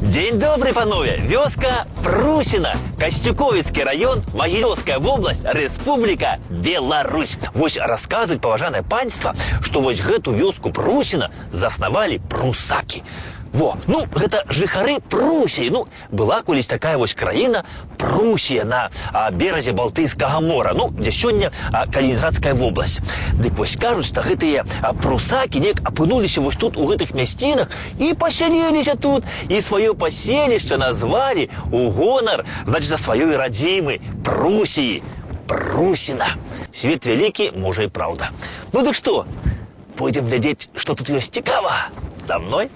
День добрый, панове! Вёска Прусіна, Костюковицкий район, Могилевская область, Республика Беларусь. Вось рассказывать, поважанное панство, что вось гэту вёску Прусіна заснавали прусаки. Во, ну, гэта жыхары Прусіі. Ну, была колись такая вось краіна Прусія на беразе Балтыйскага мора, ну, дзе сёння Калининградская вобласць. Дык вось кажуць, што гэтыя прусакі неяк апынуліся вось тут у гэтых мясцінах і пасяліліся тут, і сваё паселішча назвалі у гонар, значыць, за сваёй радзімы Прусіі. Прусіна. Свет вялікі, можа і праўда. Ну дык што, пойдзем глядзець, што тут ёсць цікава. За мной.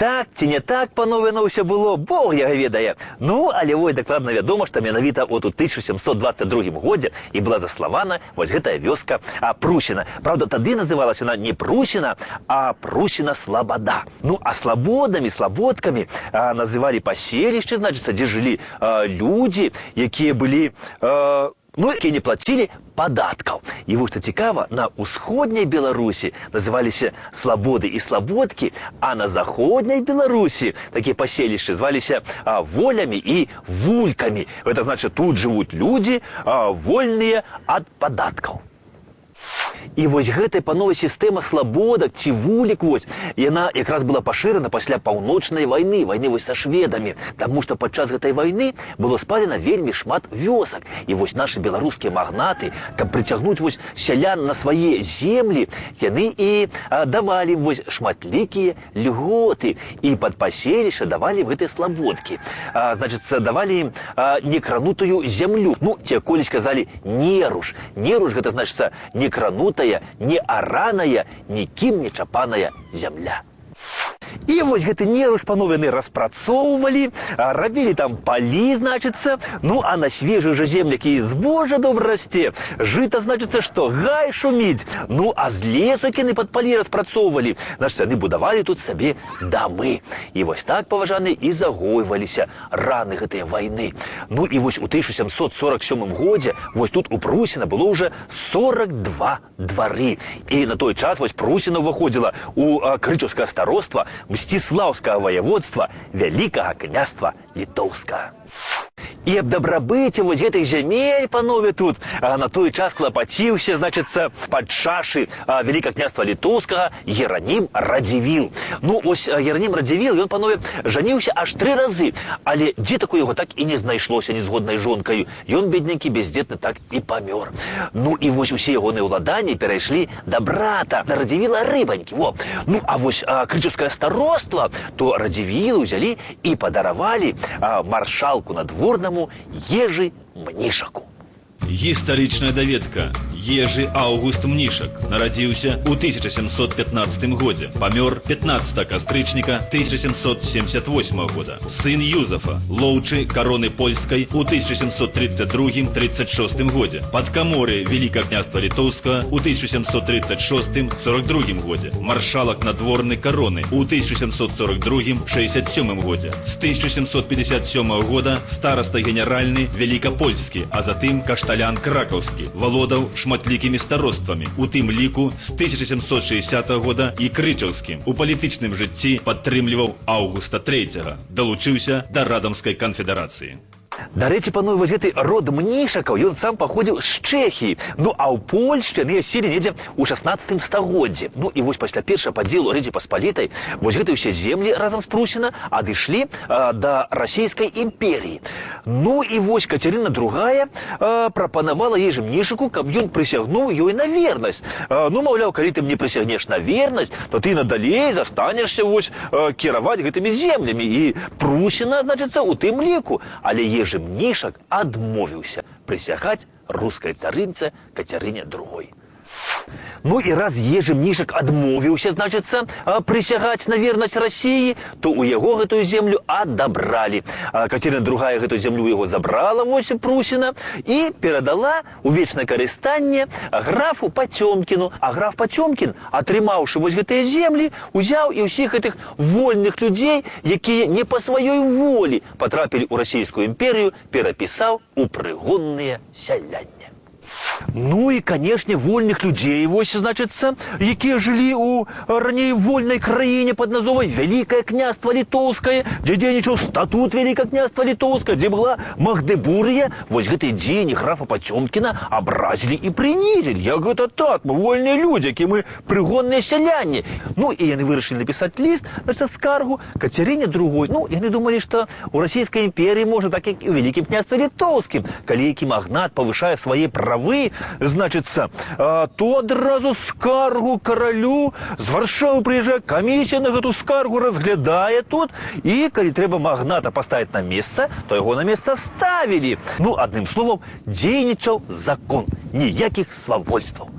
Так ці не так, панове, ну ўсё было, Бог яго ведае. Ну, але вось дакладна вядома, што менавіта от у 1722 годзе і была заснавана вось гэтая вёска Прусіна. Праўда, тады называлася она не Прусіна, а Прусіна-Слабада. Ну, а слабодамі, слабодкамі называлі паселішчы, значыцца, дзе жылі людзі, якія былі... Ну, якія не плацілі падаткаў. І вось што цікава, на ўсходняй Беларусі называліся слабоды і слабодкі, а на заходняй Беларусі такія паселішчы зваліся волямі і вулькамі. Гэта значыць, тут жывуць людзі, вольныя ад падаткаў. І вось гэтая, панове, сістэма слабодак ці вулік, вось, яна якраз была пашырана пасля паўночнай вайны, вайны вось са шведамі, таму што падчас гэтай вайны было спалена вельмі шмат вёсак. І вось нашы беларускія магнаты, каб прыцягнуць вось сялян на свае землі, яны і давалі вось шматлікія льготы, і пад паселішча давалі гэтыя слабодкі. Значыцца, давалі ім некранутую зямлю. Ну, ці колись казалі неруш. Неруш гэта значыцца некранутая, не араная, нікім не чапаная зямля. І вось гэты неруш, панове, яны распрацоўвалі, рабілі там палі, значыцца, ну, а на свежых жа землях і збожжа добра расце, жыта, значыцца, што гай шуміць, ну, а з лесу яны пад палі распрацоўвалі, значыцца, яны будавалі тут сабе дамы. І вось так, паважаны, і загойваліся раны гэтай вайны. Ну, і вось у 1747 годзе вось тут у Прусіна было ўжо 42 двары. І на той час вось Прусіна ўваходзіла у Крычаўскае староства Мсціслаўскага воеводства Вялікага княства Літоўскага. І аб дабрабыце вось гэтых зямель, панове, тут на той час клапаціўся, значыцца, пад чашы Вялікага княства Літоўскага Геранім Радзівіл. Ну, ось Геранім Радзівіл, ён, панове, жаніўся аж 3 разы, але дзетак у яго так і не знайшлося незгоднай жонкаю. Ён, бедненькі, бездзетны, так і памёр. Ну, і вось усе ягоныя ўладанні перайшлі да брата, да Радзівіла Рыбанькі, во. Ну, а вось Крычаўскае староства, то Радзівілу ўзялі і падаравалі маршалку надворнаму Ежы Мнішаку. Гістарычная даведка. Ежы Аўгуст Мнішак нарадзіўся ў 1715 годзе, памёр 15 кастрычніка 1778 года. Сын Юзафа, лоўчы кароны польскай у 1732-36 годзе. Падкаморы Великага княства Літоўскага ў 1736-42 годзе. Маршалак надворны кароны ў 1742-67 годзе. З 1757 года стараста генеральны Великапольскі, а затым кашталян кракаўскі, валодаў шматлікімі староствамі, у тым ліку з 1760 года і крычаўскім. У палітычным жыцці падтрымліваў Аўгуста III, далучыўся да радамскай канфедэрацыі. Дарэчы, панове, вось гэты род Мнішакаў, ён сам паходзіў з Чэхіі. Ну, а ў Польшчы яны сілі недзе ў 16 стагоддзі. Ну, і вось пасля першага падзелу Рэчы Паспалітай вось гэтыя ўсе землі разам з Прусіна адышлі да расійскай імперіі. Ну, і вось Кацярына II прапанавала ежы Мнішаку, каб ён прысягнуў ёй на вернасць. Ну, маўляў, калі ты мне прысягнеш на вернасць, то ты надалей застанешся вось кіраваць гэтымі землямі. І Прусіна, значыцца, у тым ліку. Але ежы Мнішак адмовіўся прысягаць рускай царынцы Кацярыне II. Ну і раз ежы Мнішак адмовіўся, значыцца, прысягаць на вернасць Расіі, то ў яго гэтую землю адабралі. Кацярына II гэтую землю ў яго забрала, вось Прусіна, і перадала ў вечнае карыстанне графу Пацёмкіну. А граф Пацёмкін, атрымаўшы вось гэтыя землі, узяў і ўсіх гэтых вольных людзей, якія не па сваёй волі патрапілі ў расійскую імперію, перапісаў у прыгонныя сялянні. Ну і, канешне, вольных людзей, вось, значыцца, якія жылі ў раней вольнай краіне пад назвай Вялікае княства Літоўскае, дзе дзейнічаў статут Вялікага княства Літоўскага, дзе была Магдебургія, вось гэтыя дзеянні графа Пацёмкіна абразілі і прынізілі. Як гэта так? Мы вольныя людзі, якія мы прыгонныя сяляне. Ну і яны вырашылі напісаць ліст, значыцца, скаргу Кацярыне II. Ну, яны думалі, што ў расійскай імперіі можа так, як і ў Вялікім княстве Літоўскім, калі які магнат павышае свае правы, значыцца, то адразу скаргу каралю, з Варшавы прыязджае камісія на гэту скаргу, разглядае тут, і калі трэба магната паставіць на месца, то яго на месца ставілі. Ну, адным словам, дзейнічаў закон, ніякіх свавольстваў.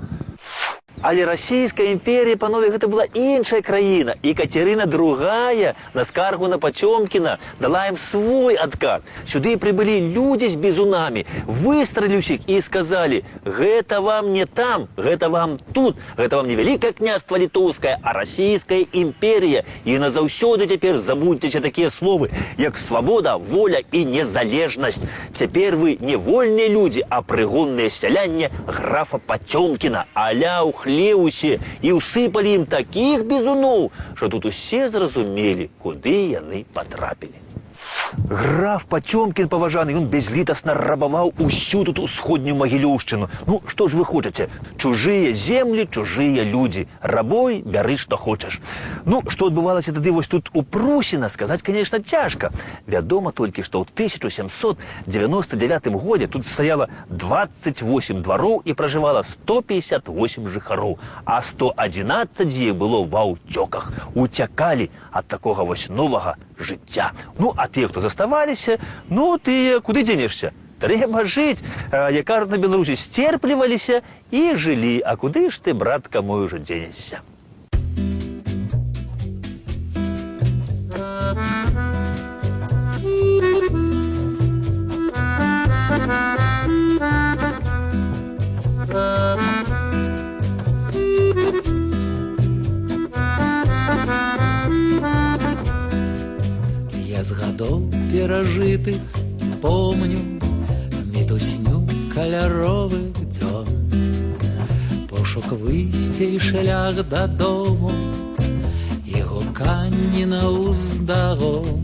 Але расійская імперія, панове, гэта была іншая краіна. І Кацярына II на скаргу на Пацёмкіна дала ім свой адказ. Сюды прыбылі людзі з бізунамі, выстралілі ўсіх і сказалі: гэта вам не там, гэта вам тут, гэта вам не Вялікае княства Літоўскае, а расійская імперія. І назаўсёды цяпер забудзьцеся такія словы, як свабода, воля і незалежнасць. Цяпер вы не вольныя людзі, а прыгонныя сялянне графа Пацёмкіна. Аля ўхлеўся і ўсыпалі ім такіх бізуноў, што тут усе зразумелі, куды яны патрапілі. Граф Пацёмкін, паважаны, ён бязлітасна рабаваў усю тут усходнюю Магілёўшчыну. Ну, што ж вы хочаце? Чужыя землі, чужыя людзі. Рабой бяры, што хочаш. Ну, што адбывалася тады вось тут у Прусіна, сказаць, конечно, цяжка. Вядома толькі, што ў 1799 годзе тут стаяла 28 двароў і пражывала 158 жыхароў, а 111 з іх было ва ўцёках. Уцякалі ад такога вось новага жыцця. Ну, а тыя, хто заставаліся, ну, ты куды дзенешся? Трэба жыць. Як кажуць на Беларусі, сцерпліваліся і жылі. А куды ж ты, братка мой, ужо дзенешся? З гадоў перажытых помню мітусню каляровых дзён, пошук выйсця і шлях дадому, і гуканні наўздагон,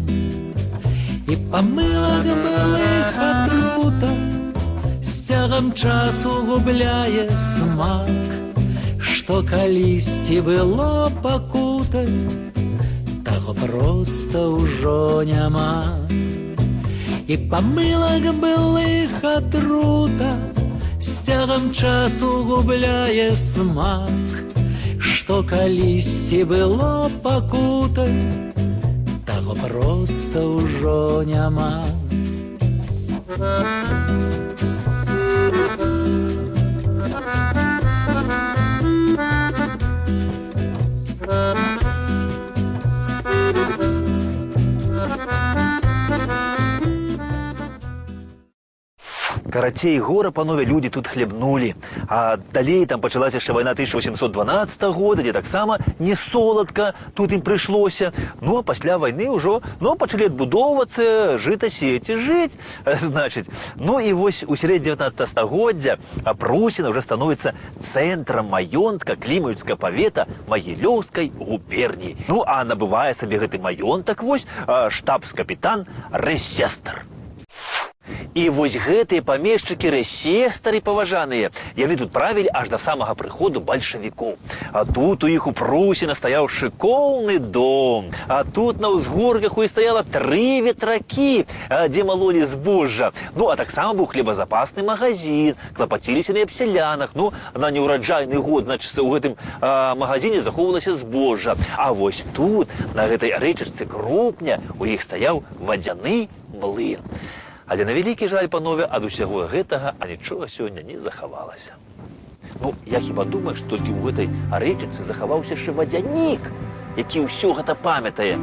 і памылак былых атрута з цягам часу губляе смак, што калісьці было пакутай, таго проста ўжо няма. І памылак былых атрута з цягам часу губляе смак, што калісьці было пакутай, таго проста ўжо няма. Карацей гора, панове, люди тут хлебнули. А далей там пачалася яшчэ вайна 1812 года, дзе таксама не соладка тут ім прыйшлося. Ну, а пасля вайны ўжо, пачалі адбудоўвацца, жыта сеяць і жыць, значыць. Ну, і вось у сярэдзіне 19 стагоддзя Прусіна ўжо становіцца цэнтрам маёнтка Клімаўскага павета Магілёўскай губерніі. Ну, а набывае сабе гэты маёнтак вось штабс-капітан Рэсестар. І вось гэтыя памешчыкі рэсестары паважаныя, яны тут правілі аж да самага прыходу бальшавікоў. А тут у іх у Прусіна стаяў шыкоўны дом. А тут на ўзгорках у іх стаяла 3 ветракі, дзе малолі збожжа. Ну, а таксама быў хлебазапасны магазин, клапаціліся на абсялянах. Ну, на неўраджайны год, значыцца, у гэтым магазине захоўвалася збожжа. А вось тут, на гэтай рэчачцы Крупня, у іх стаяў вадзяны млын. Але на вялікі жаль, панове, ад усяго гэтага анічога сёння не захавалася. Ну, я хіба думаю, што толькі ў гэтай рэчыцы захаваўся яшчэ вадзянік, які ўсё гэта памятае.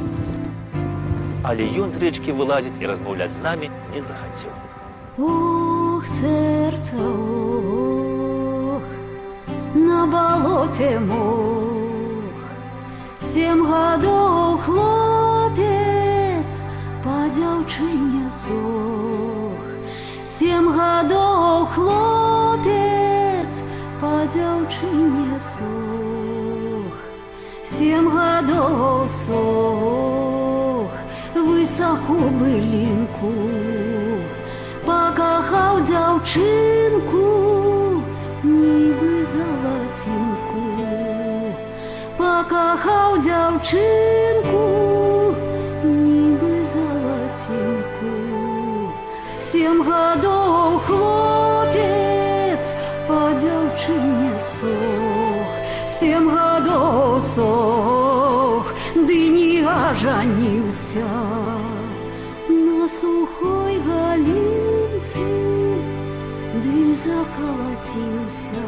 Але ён з рэчкі вылазіць і размаўляць з намі не захацеў. Ох, сэрца, ох, на балоце мох, 7 гадоў хлопец па дзяўчыне сох. 7 гадоў хлопец па дзяўчыне сох. 7 гадоў сох, высаху былінку, пакахаў дзяўчынку, нібы залацінку. Пакахаў дзяўчынку, нібы залацінку. 7 гадоў хлопец па дзяўчыне сох. 7 гадоў сох, ды не ажаніўся. На сухой галінцы, ды закалаціўся.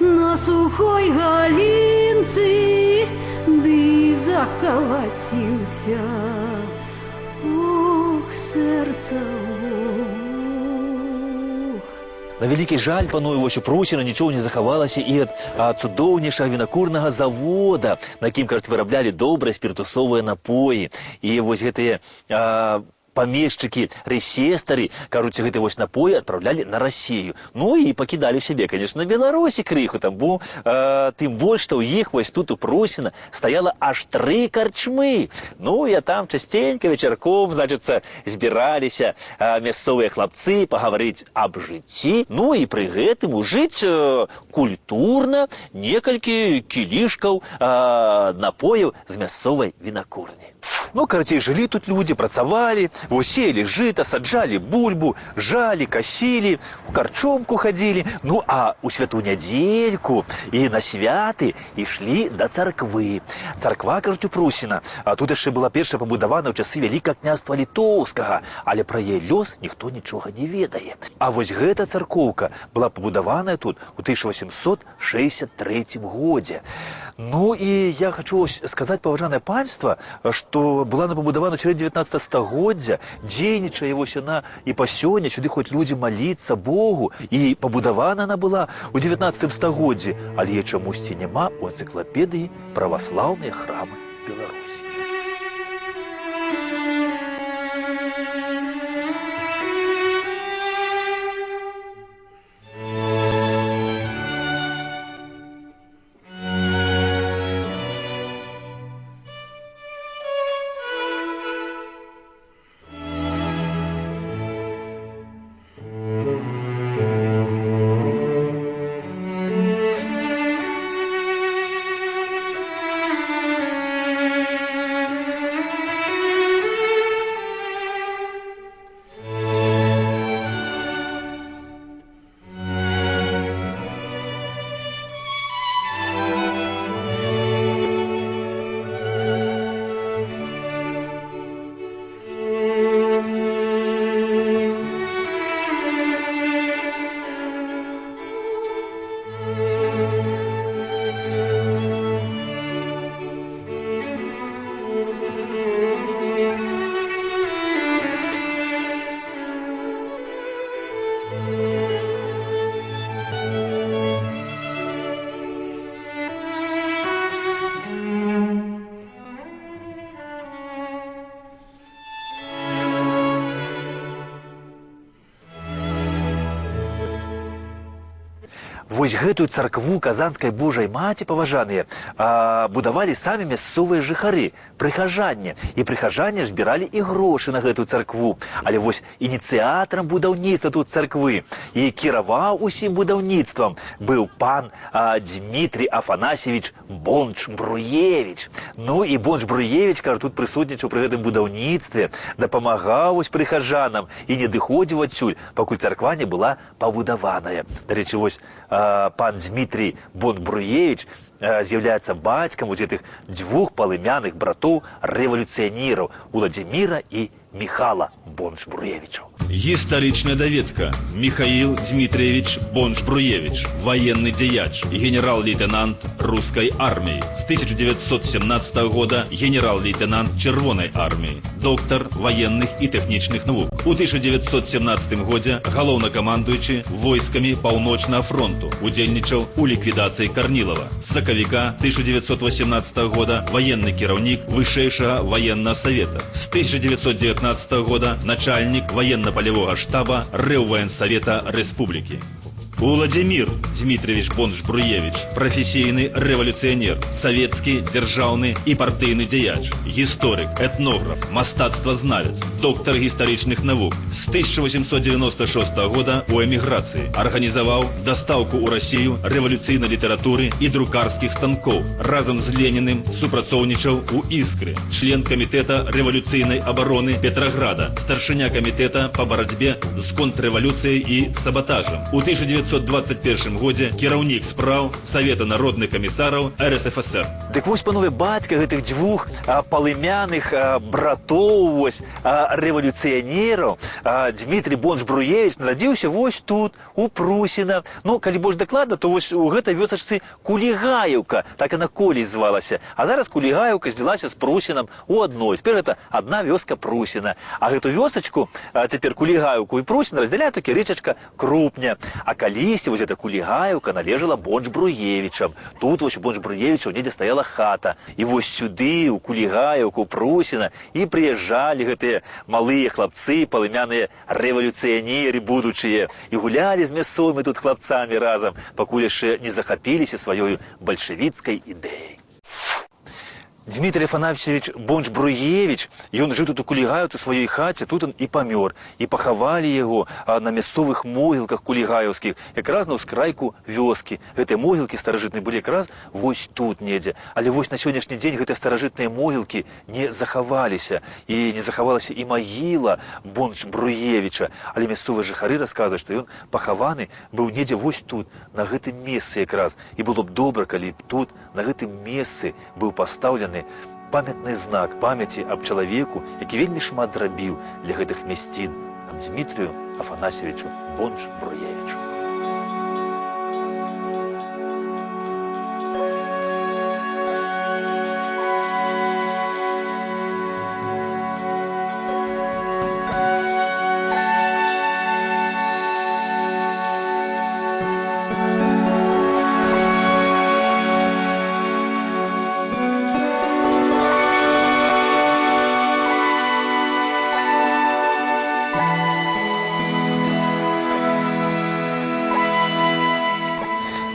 На сухой галінцы, ды закалаціўся. Ох, сэрца, ох. На вялікі жаль, панове, вось у Прусіна нічого не захавалася і ад цудоўнейшага вінакурнага завода, на якім, кажуць, выраблялі добрыя спіртусовыя напоі. І вось гэтыя памешчыкі рэсестары, кажуць, гэты вось напоі адпраўлялі на Расію. Ну і пакідалі ў сябе, конечно, Беларусі крыху там, бо тым больш, што ў іх вось тут у Прусіна стаяла аж 3 карчмы. Ну, я там частенька вечарком, значыцца, збіраліся мясцовыя хлапцы пагаварыць аб жыцці. Ну і пры гэтым ужыць культурна некалькі кілішкаў напояў з мясцовай вінакурні. Ну, карацей, жылі тут людзі, працавалі, сеялі жыта, саджалі бульбу, жалі, касілі, у карчомку хадзілі. Ну, а у святую нядзельку і на святы ішлі да царквы. Царква, кажуць, у Прусіна. А тут яшчэ была першая пабудавана ў часы Вялікага княства Літоўскага, але пра яе лёс ніхто нічога не ведае. А вось гэта царкоўка была пабудаваная тут у 1863 годзе. Ну, і я хачу сказаць, паважанае панства, што была она пабудавана ў сярэдзіне 19 стагоддзя, дзейнічае вось яна і па сёння, сюды ходзяць людзі маліцца Богу, і пабудавана она была ў 19 стагоддзі, але яе чамусьці няма ў энцыклапедыі праваслаўныя храмы Беларусі. Вось гэтую царкву Казанскай Божай Маці, паважаныя, будавалі самі мясцовыя жыхары, прыхажанне. І прыхажанне збіралі і грошы на гэтую царкву. Але вось ініцыятарам будаўніцтва тут царквы і кіраваў усім будаўніцтвам быў пан Дмітрий Афанасьевич Бонч-Бруевич. Ну і Бонч-Бруевич, кажа, тут прысутнічаў пры гэтым будаўніцтве, дапамагаў вось прыхажанам і не дыходзіў адсюль, пакуль царква не была пабудаваная. Дарэчы, вось пан Дмитрий Бонч-Бруевич з'яўляецца бацькам вось гэтых дзвюх палымяных братоў рэвалюцыянераў Уладзіміра і Михала Бонч-Бруевичаў. Гістарычная даведка. Михаил Дмитриевич Бонч-Бруевич, военный дзеяч, генерал-лейтенант русской армии. С 1917 года генерал-лейтенант Червоной армии, доктор военных и техничных наук. У 1917 годзе галоўнакамандуючы войскамі Паўночнага фронту, удзельнічаў у ліквідацыі Карнілава. З сакавіка 1918 года военный кіраўнік Вышэйшага военного совета. С 1919 года начальник военно-полевого штаба Рэввоенсовета Республики. Уладзімір Дмитриевич Бонч-Бруевич, професійны рэвалюцыянер, савецкі, дзяржаўны і партыйны дзеяч, гісторык, этнограф, мастацтвазнавец, доктар гістарычных навук. С 1896 года у эміграцыі арганізаваў дастаўку ў Расію рэвалюцыйнай літаратуры і друкарскіх станкоў. Разам з Леніным супрацоўнічаў у Іскры, член камітэта рэвалюцыйнай абароны Петраграда, старшыня камітэта па барацьбе з контррэвалюцыяй і сабатажам. У 1921 годзе кіраўнік спраў Савета народных камісараў РСФСР. Дык вось, панове, бацька гэтых дзвюх палымяных братоў вось рэвалюцыянераў Дмитрий Бонч-Бруевич нарадзіўся вось тут, у Прусіна. Ну, калі больш дакладна, то вось у гэтай вёсачцы Кулігаеўка, так яна колись звалася. А зараз Кулігаеўка злілася з Прусінам у адной. Цяпер гэта адна вёска Прусіна. А гэту вёсачку, цяпер Кулігаеўку і Прусін раздзяляе толькі рэчачка Крупня. А калісьці вось эта Кулігаеўка належала Бонч-Бруевічам. Тут вось у Бонч-Бруевічаў недзе стаяла хата. І вось сюды, у Кулігаеўку, у Прусіна, і прыязджалі гэтыя малыя хлапцы, палымяныя рэвалюцыянеры будучыя. І гулялі з мясцовымі тут хлапцамі разам, пакуль яшчэ не захапіліся сваёю бальшавіцкай ідэяй. Дмитрий Афанасьевич Бонч-Бруевич, ён жыў тут у Кулігаеўцы сваёй хаце, тут он і памёр. І пахавалі яго на мясцовых могілках кулігаеўскіх, якраз на ўскрайку вёскі. Гэтыя могілкі старажытныя былі якраз вось тут недзе. Але вось на сённяшні дзень гэтыя старажытныя могілкі не захаваліся. І не захавалася і магіла Бонч-Бруевіча. Але мясцовыя жыхары расказваюць, што ён пахаваны быў недзе вось тут, на гэтым месцы якраз. І было б добра, калі б тут, на гэтым месцы, быў пастаўлены памятны знак памяці аб чалавеку, які вельмі шмат зрабіў для гэтых мясцін, аб Дмитрию Афанасьевичу Бонч-Бруевичу.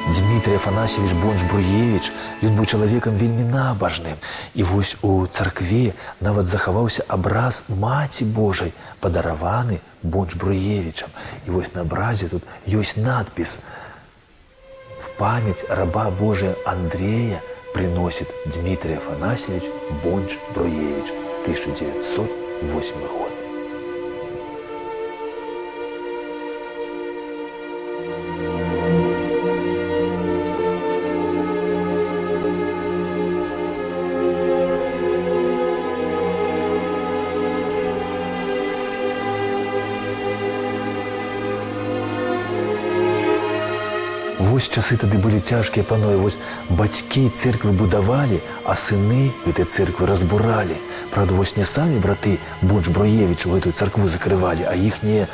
Дмитрий Афанасьевич Бонч-Бруевич, ён быў чалавекам вельмі набажным. І вось у царкве нават захаваўся абраз Маці Божай, падараваны Бонч-Бруевичам. І вось на абразе тут ёсць надпіс: «В память раба Божия Андрея приносит Дмитрий Афанасьевич Бонч-Бруевич, 1908 год». Вось часы тады былі цяжкія, панове, вось бацькі церквы будавалі, а сыны гэтай церквы разбуралі. Правда, вось не самі браты Бонч-Бруевічу гэтую царкву закрывалі, а іхнія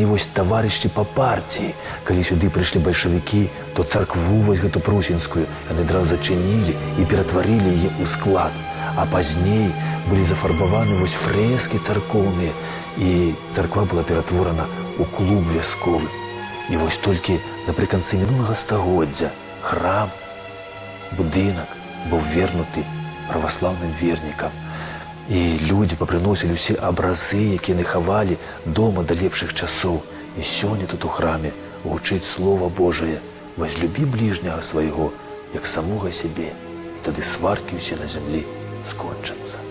вось таварышы па партіі. Калі сюды прыйшлі бальшавікі, то царкву вось гэту прусінскую яны адразу зачынілі і ператварылі яе ў склад. А пазней былі зафарбаваны вось фрэскі царкоўныя, і царква была ператворана ў клуб вясковы. І вось толькі напрыканцы мінулага стагоддзя храм, будынак быў вернуты праваслаўным вернікам. І людзі папрыносілі ўсе абразы, якія нахавалі дома да лепшых часоў. І сёння тут у храме гучыць Слова Божае: «Возлюбі бліжняга свайго, як самога сябе, і тады сваркі ўсе на зямлі скончацца».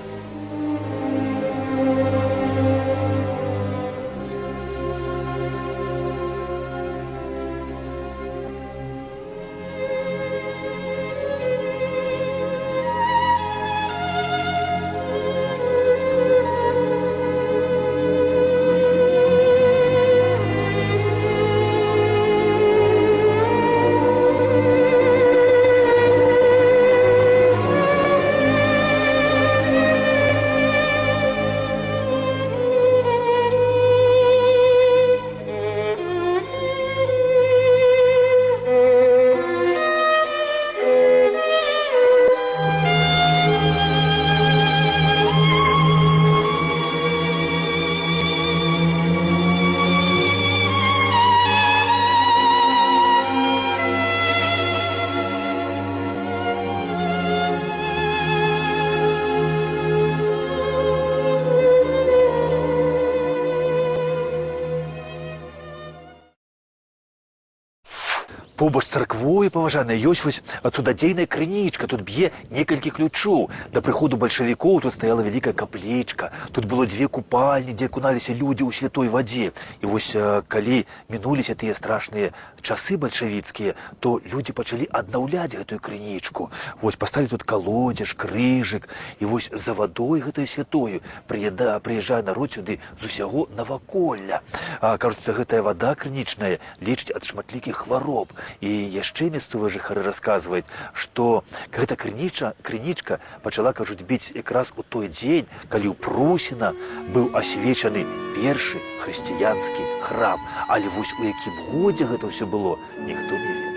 Побач з царквой, паважаныя, ёсць вось цудадзейная крынічка. Тут б'е некалькі ключоў. Да прыходу бальшавікоў тут стаяла вялікая каплічка. Тут было 2 купальні, дзе акуналіся людзі ў святой вадзе. І вось калі мінуліся тыя страшныя часы бальшавіцкія, то людзі пачалі аднаўляць гэтую крынічку. Вось паставілі тут калодзеж, крыжык. І вось за вадой гэтаю святою прыязджае народ сюды з усяго наваколля. Кажуць, гэтая вада крынічная лечыць ад шматлікіх хвароб. І яшчэ мясцовыя жыхары расказваюць, што гэта крынічка пачала, кажуць, біць якраз у той дзень, калі ў Прусіна быў асвечаны першы хрысціянскі храм. Але вось у якім годзе гэта ўсё было, ніхто не ведае.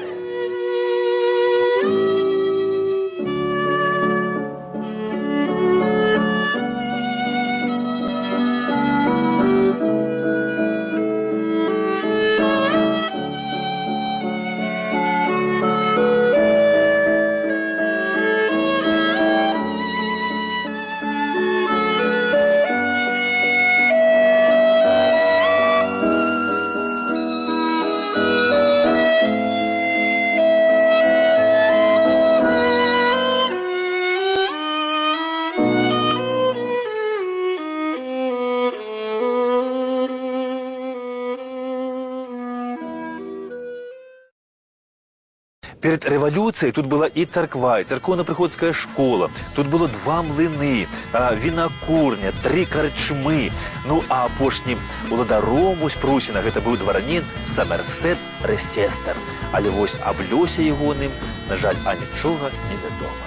Перед рэвалюцыяй тут была і царква, і царкоўна-прыходская школа. Тут было 2 млыны, вінакурня, 3 карчмы. Ну, а апошнім уладаром вось Прусіна гэта быў дваранін Самерсет Ресестер. Але вось аб лёсе ягоным, на жаль, анічога невядома.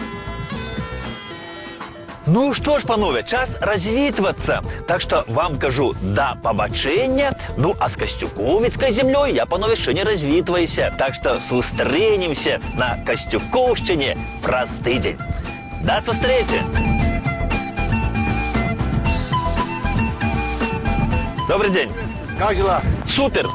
Ну что ж, панове, час развітвацца. Так что вам кажу да пабачэння. Ну а з Касцюковіцкай землёй я, панове, яшчэ не развітваюся. Так что сустрэнемся на Касцюкоўшчыне праз тыдзень. До сустрэчы! Добрый день. Как дела? Супер!